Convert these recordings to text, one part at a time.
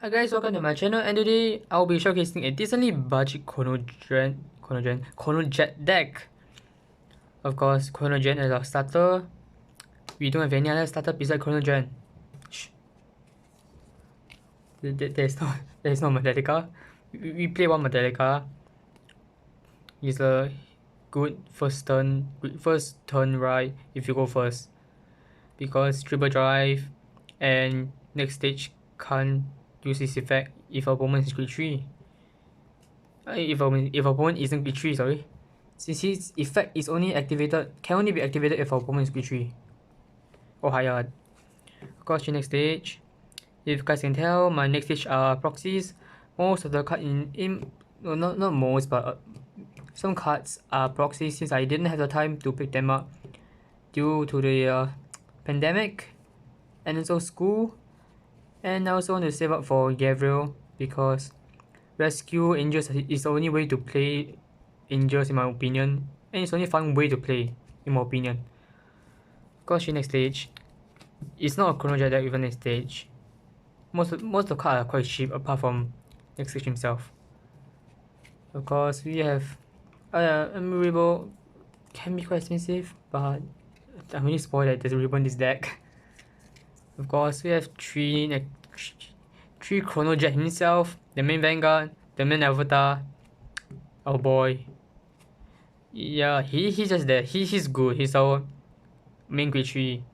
Hi guys, welcome to my channel, and today I'll be showcasing a decently budget Chronojet deck. Of course, Chronojet is our starter. We don't have any other starter besides Chronojet. Shh. There's no Metallica. We play one Metallica. It's a good first turn right if you go first. Because triple drive and next stage can't use this effect if opponent is grade 3. If opponent isn't grade 3, sorry. Since his effect is can only be activated if opponent is grade 3 or higher. Of course, the next stage. If you guys can tell, my next stage are proxies. Most of the cards no, not most, but some cards are proxies since I didn't have the time to pick them up due to the pandemic and also school. And I also want to save up for Gabriel because rescue angels is the only way to play angels in my opinion, and it's only fun way to play in my opinion. Of course, the next stage, it's not a Chronojet deck even next stage. Most of the cards are quite cheap apart from next stage himself. Of course, we have Unmovable can be quite expensive, but I'm really spoiled that there's a ribbon in this deck. Of course, we have three Chronojet himself, the main Vanguard, the main Avatar. Oh boy. Yeah, he's just there. He's good. He's our main grade 3.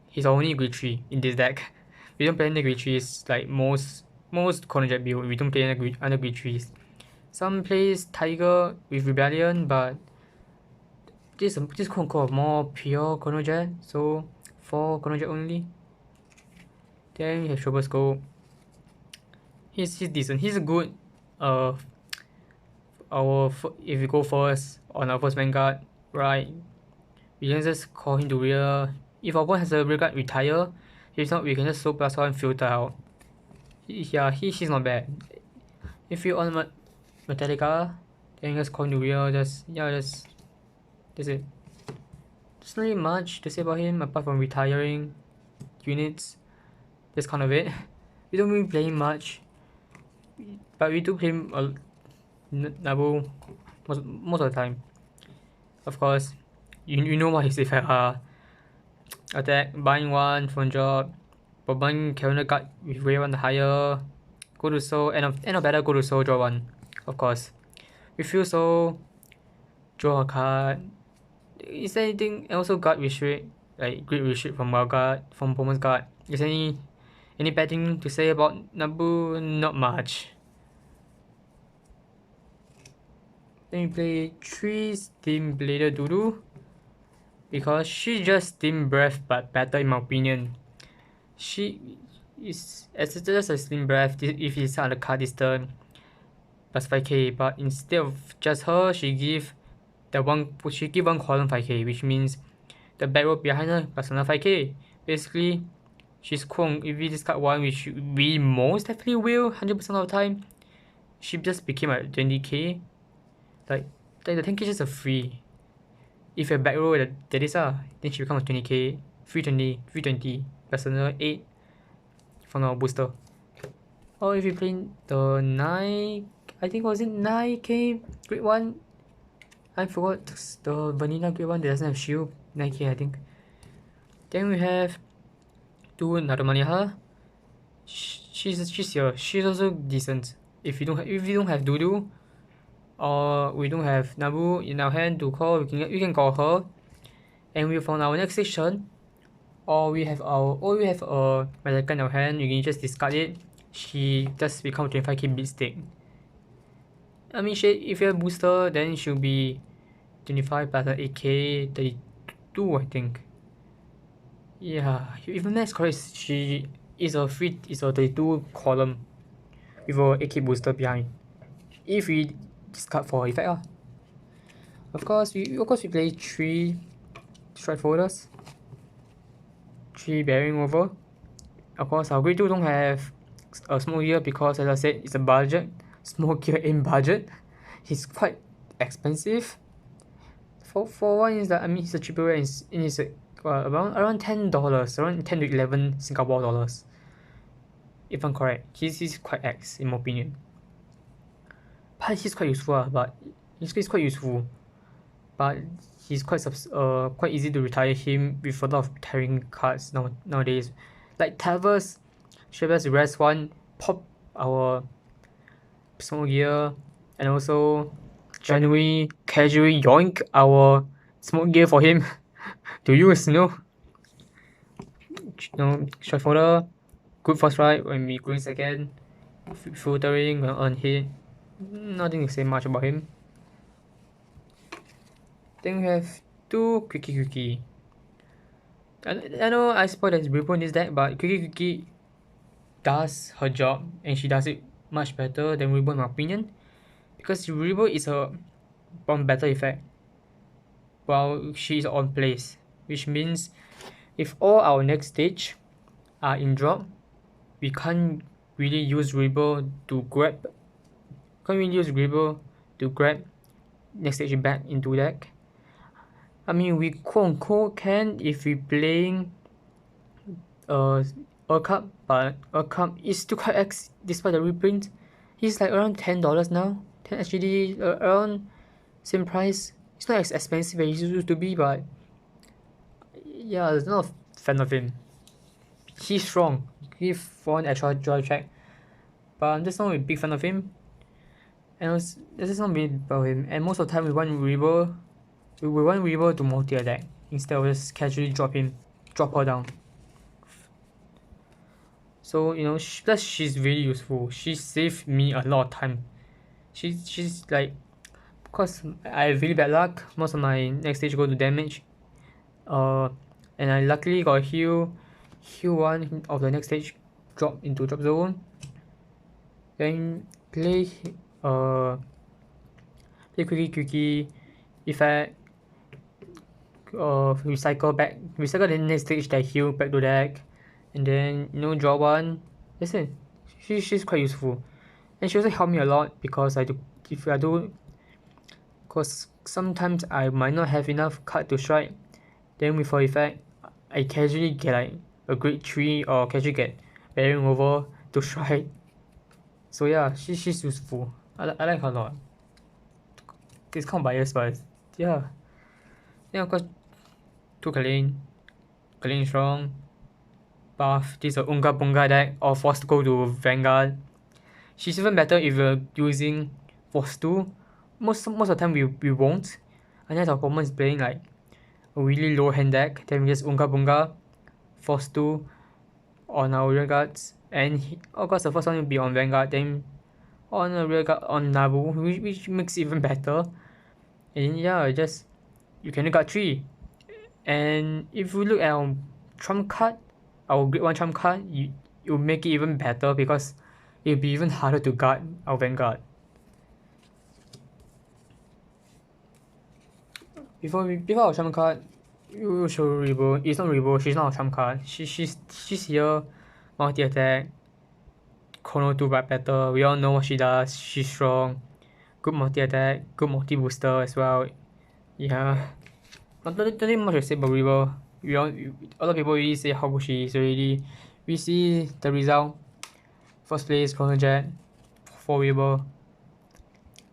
He's our only grade 3 in this deck. We don't play any grade 3s like most Chronojet build. We don't play any other grade 3s. Some plays Tiger with Rebellion, but this quote unquote more pure Chronojet, so 4 Chronojet only. Then we have Stroboscope. He's decent. He's good. If we go first on our first Vanguard, right? We can just call him to rear. If our opponent has a rear guard, retire. If not, we can just slow +1 filter out. He's not bad. If you on Metallica, then just call him to rear. That's it. There's not really much to say about him apart from retiring units. That's kind of it. We don't really play him much, but we do play him Nabu most of the time. Of course, you know what his effects are. Attack, buying 1 from job, but buying calendar card with way 1 higher. Go to soul, end of battle, go to soul, draw 1. Of course. Refuse soul, draw a card. Is there anything also guard restrict? Like great restrict from our guard, from opponent's guard. Is there any bad thing to say about Nabu? Not much. Then we play 3 Steam Blader Doodoo. Because she's just Steam Breath but better in my opinion. She is just a Steam Breath if it's on the card this turn plus 5k, but instead of just her, she give one column 5k, which means the back row behind her plus another 5k. Basically, she's cool. If we discard 1, which we most definitely will 100% of the time, she just became a 20k. Like the 10k is just a free. If you back row that is then she becomes 20k, 320 plus another 8 from our booster. Or if you play the 9, I think was it 9k grade 1? I forgot the vanilla grade 1 that doesn't have shield, 9k I think. Then we have 2 Narumaniha. She's here. She's also decent. If you don't have Doodoo, or we don't have Nabu in our hand to call, we can call her, and we found our next station, or we have a Malaka in our hand, you can just discard it. She just becomes 25k bid stick. I mean, if you have booster, then she'll be 25 plus 8k, 32 I think. Yeah, if the math's correct, she is a 32 column with a 8k booster behind. If we discard for effect. Of course, we play 3 strike folders, 3 bearing over. Of course, our grade 2 don't have a small gear because, as I said, it's a budget. Small gear in budget. He's quite expensive. For one is that, I mean, he's a cheaper rate and it's around $10, around 10 to 11 Singapore dollars. if I'm correct. He's quite X in my opinion. But he's quite useful, but he's quite useful. But he's quite easy to retire him with a lot of retiring cards nowadays. Like Tavers, should have rest one, pop our small gear, and also January casually yoink our smoke gear for him to use, short folder, good first right when we going second, filtering on hit. Nothing to say much about him. Then we have two quickie. I know I spoiled that Ripple in this deck, but quickie does her job and she does it much better than Ripple in my opinion. Because Ripple is a bomb battle effect while she is on place. Which means if all our next stage are in drop, we can't really use Ripple to grab next stage back into deck. I mean, we quote-unquote can if we playing Earth Cup, but Earth Cup is still quite X despite the reprint. He's like around $10 now, 10 SGD, around same price. It's not as expensive as it used to be, but yeah, I'm not a fan of him. He's strong, give one extra drive check, but I'm just not a big fan of him. And there's just not big about him. And most of the time we want Weaver to multi-attack instead of just casually drop her down. So plus she's really useful. She saved me a lot of time. She's like, because I have really bad luck. Most of my next stage go to damage. And I luckily got heal one of the next stage, drop into drop zone. Then play quickie. If I recycle the next stage that heal back to deck, and then draw one. That's it. She's quite useful, and she also helped me a lot because because sometimes I might not have enough card to strike. Then with her effect, I casually get like a grade 3 or casually get bearing over to strike. So yeah, she's useful. I like her a lot. It's kind of biased, but yeah. Then of course, to Kalin strong. Buff. This is a Unga Bunga deck or forced to go to Vanguard. She's even better if you're using Force 2. Most of the time we won't. Unless our opponent is playing like a really low hand deck, then we just Unga Bunga, Force 2 on our rear guards. And of course the first one will be on Vanguard, then on a rear guard on Nabu, which makes it even better. And yeah, you can guard 3. And if we look at our trump card, our grade 1 trump card, it will make it even better because it will be even harder to guard our Vanguard. Before our trump card, you show Rebo. It's not Rebo, she's not a trump card. She's here, multi attack, Chrono 2 but better. We all know what she does. She's strong, good multi attack, good multi booster as well. Yeah. Nothing much to say about Rebo. A lot of people already say how good she is already. We see the result. First place, Chrono Jet, for Rebo.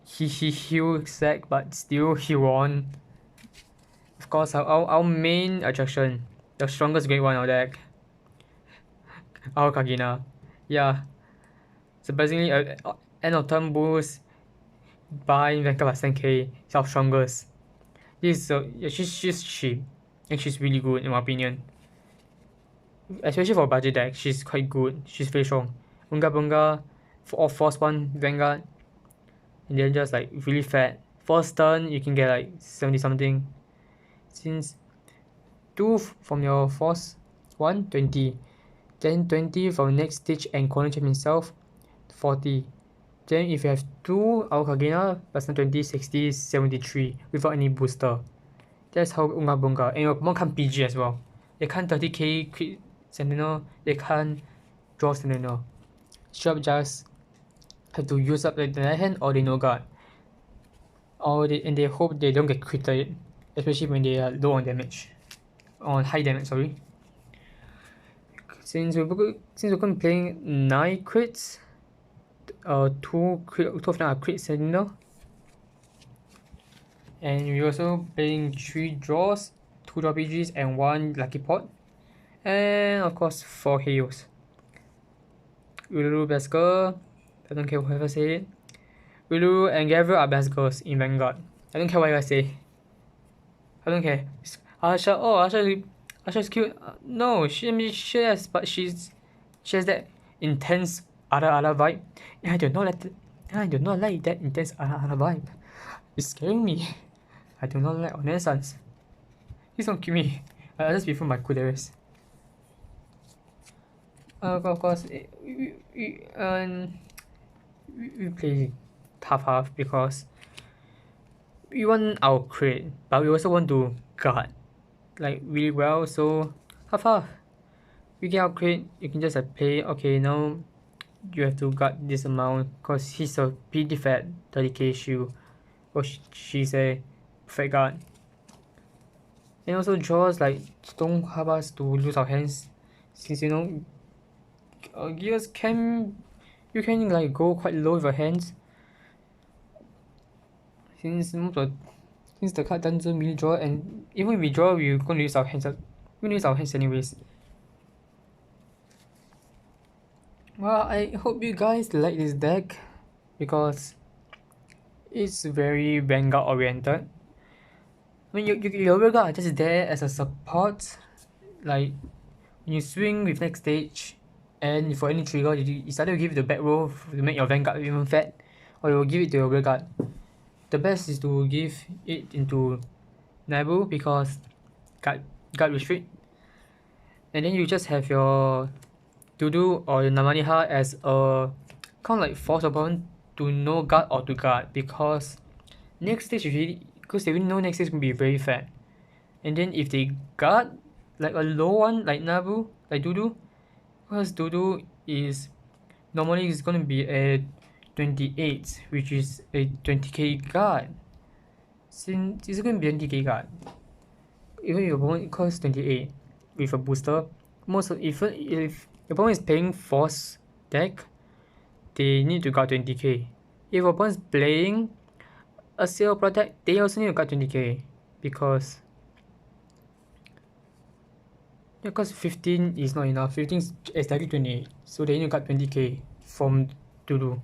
He healed Zack, but still he won. Of course, our main attraction, the strongest grade 1 on deck, our Kagina. Yeah. Surprisingly, end of turn boost by Vanguard plus 10k is our strongest. She's cheap and she's really good in my opinion. Especially for a budget deck, she's quite good. She's very strong. Unga Bunga or Force 1 Vanguard, and then just like really fat. First turn you can get like 70 something. Since 2 from your Force 1, 20. Then 20 from next stage and corner champ himself, 40. Then if you have 2 Aokagina plus 20, 60, 73 without any booster. That's how Unga Bunga. And your opponent can't PG as well. They can't 30k crit Sentinel, they can't draw Sentinel. Straight up just have to use up the left hand or they no guard. And they hope they don't get critted, especially when they are low on damage. On high damage, sorry. since we're going to be playing 9 crits, 2 of them are crits, you know. And we're also playing 3 draws, 2 RPGs, and 1 lucky pot. And of course 4 heals. Uluru best girl. I don't care whoever say it. Uluru and Gabriel are best girls in Vanguard. I don't care what you guys say. I don't care. Asha, oh Asha's cute. No, she has, but she has that intense ala vibe. And I do not like that intense ala vibe. It's scaring me. I do not like Onesans. Please don't kill me. I'll just be for my kuderes. Of course, we play half because we want our crit, but we also want to guard like really well. So half. We get our crit, you can just play. Okay, now you have to guard this amount because he's a pretty fat 30k shield, or she's a perfect guard. And also draws like don't have us to lose our hands, since you know gears you can like go quite low with your hands. Since the card doesn't really draw, and even if we draw, we're gonna use our hands. We're gonna use our hands anyways. Well, I hope you guys like this deck because it's very Vanguard oriented. I mean, your Vanguard are just there as a support. Like when you swing with next stage, and for any trigger, you either give it the back row to make your Vanguard even fat, or you will give it to your Vanguard. The best is to give it into Nabu because guard restrict, and then you just have your Dudu or your Namaniha as a kind of like force opponent to no guard or to guard, because next stage because they really know next stage will be very fat, and then if they guard like a low one like Nabu, like Dudu, because Dudu is normally is gonna be a 28, which is a 20k guard. Since it's gonna be 20k guard, even if your opponent costs 28 with a booster, even if your opponent is playing force deck, they need to guard 20k. If your opponent is playing a Seal Protect, they also need to guard 20k because 15 is not enough. 15 is exactly 28, so they need to guard 20k from Dudu.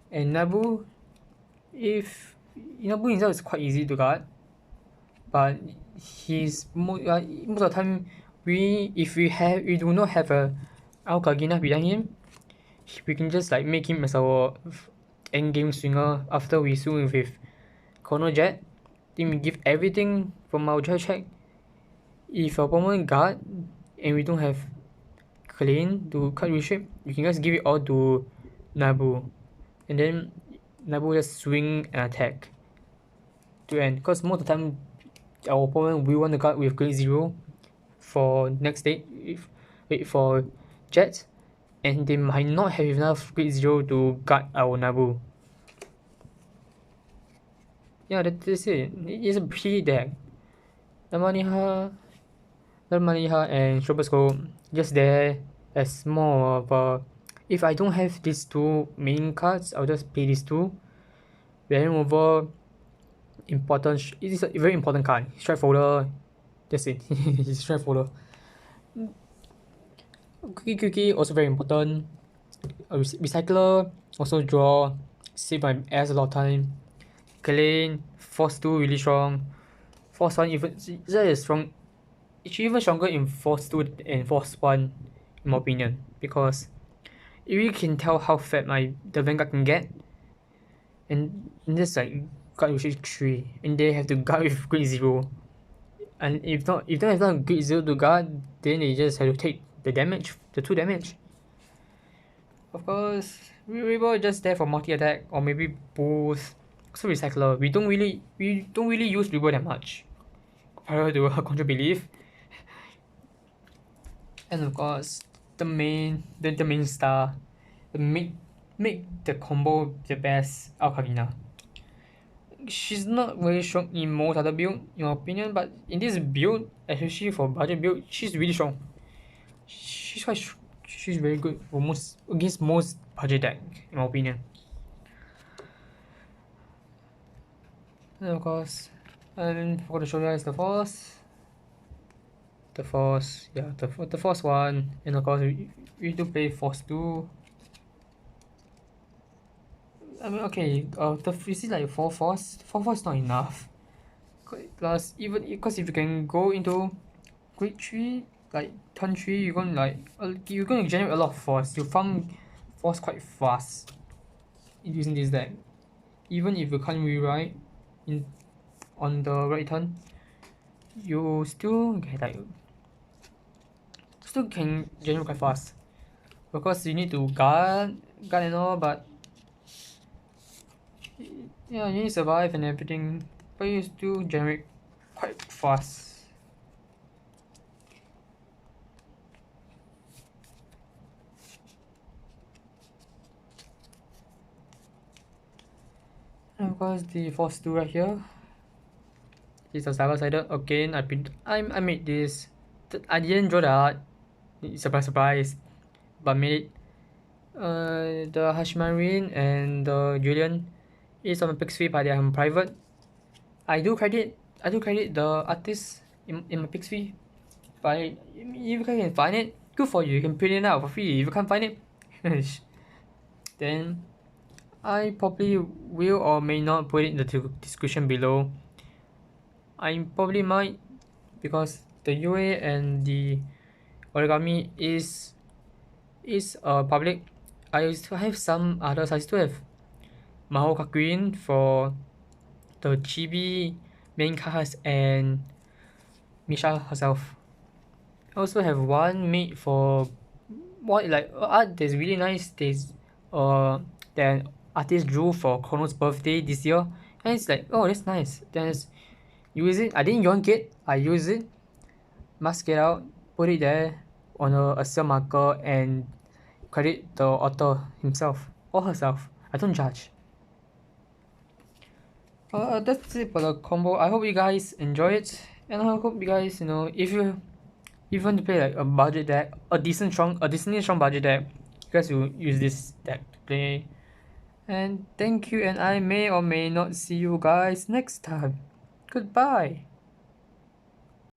And Nabu, Nabu himself is quite easy to guard, but he's most of the time if we do not have a Alkagina behind him, we can just like make him as our end game swinger after we swing with Chrono Jet. Then we give everything from our jet check. If our opponent guard and we don't have clean to cut reshape, you can just give it all to Nabu, and then Nabu just swing and attack to end. Because most of the time our opponent will want to guard with grade 0 for next stage, for Jet, and they might not have enough grade 0 to guard our Nabu. Yeah, that's it. It's a pretty deck. Namaniha and Stroboscope just there as more of a, if I don't have these two main cards, I'll just play these two. Then over important, it is a very important card. Strike Folder, that's it. Strike Folder. Quickie also very important. A Recycler, also draw, save my ass a lot of time. Clean, Force 2 really strong. Force 1 even that is strong. It's even stronger in Force 2 and Force 1 in my opinion, because you really can tell how fat the Vanguard can get. And this like guard with 3, and they have to guard with grade 0. And if they have not grade 0 to guard, then they just have to take the 2 damage. Of course, we were just there for multi attack or maybe boost. So Recycler, we don't really use Rebel that much compared to Control Belief. And of course, the main star, make the combo the best, Alkagina. She's not very strong in most other build, in my opinion, but in this build, especially for budget build, she's really strong. she's very good for most against most budget deck in my opinion. And of course, and for the show you guys the force, yeah, the force one, and of course we do play force two. I mean, okay, the you see like four force not enough. Plus, even because if you can go into grade three, like turn three, you're gonna generate a lot of force. You farm force quite fast using this deck. Even if you can't rewrite in on the right turn, you still can generate quite fast. Of course, you need to guard and all, but yeah, you need to survive and everything, but you still generate quite fast. And of course, the force 2 right here is a cyber-sided. Again, I made this. I didn't draw the art. Surprise, surprise. But made it. The Hashmarine and the Julian is on my pick but they are on private. I do credit the artist in my pick but if you can find it, good for you. You can print it out for free. If you can't find it, then I probably will or may not put it in the description below. I probably might because the UA and the origami is public. I still have some others. I still have Maho Kakuin for the chibi main cast and Misha herself. I also have one made for what like art that's really nice. There's that artist drew for Chrono's birthday this year, and it's like, oh, that's nice. Then use it. I didn't yank it. I use it, mask it out, put it there on a cell marker, and credit the author himself or herself. I don't judge. That's it for the combo. I hope you guys enjoy it, and I hope you guys, if you want to play like a budget deck, a decently strong budget deck, you guys will use this deck to play. And thank you, and I may or may not see you guys next time. Goodbye.